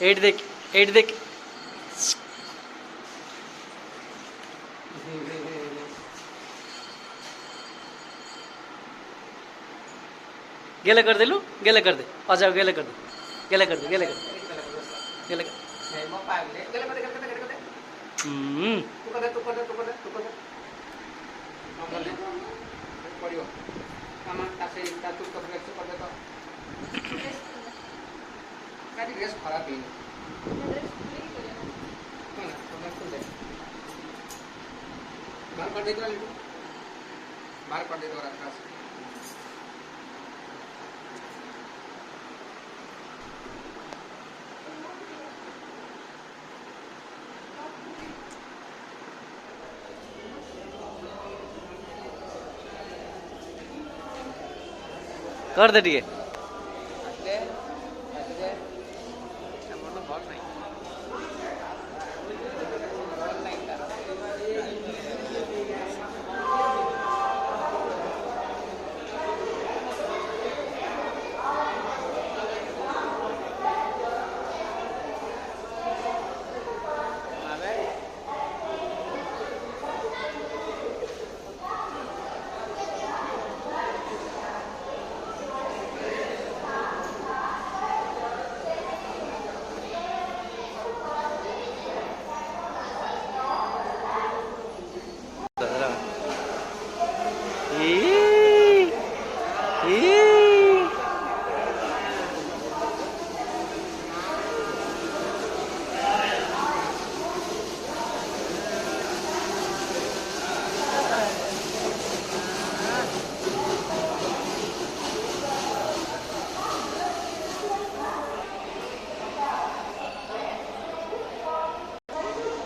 Eight देख, eight देख। गेले कर दे लू, गेले कर दे, आ जाओ गेले कर दे, गेले कर दे, गेले कर दे, गेले कर। ड्रेस खराब है बाहर कर दे, बाहर कर दे दो रात कर दे टिके।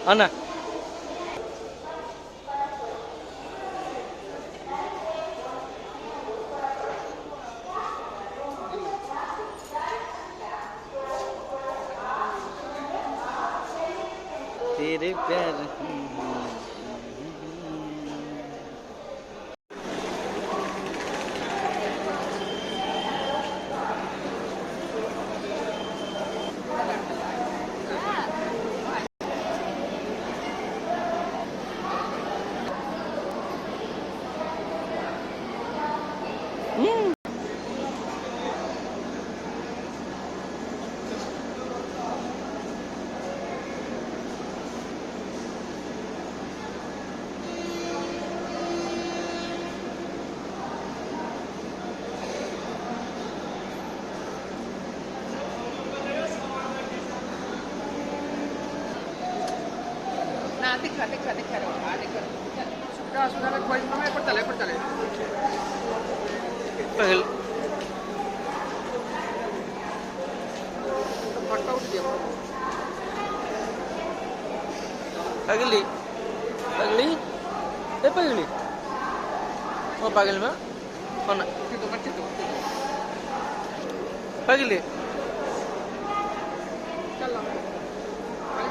अन्ना तेरे प्यार दिखा दिखा दिखा दिखा sudah sudah कोई समय पर चले पहल फटका उठ दिया पगली पगली ए पगली ओ पगल में कौन पगली चल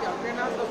जाते ना तो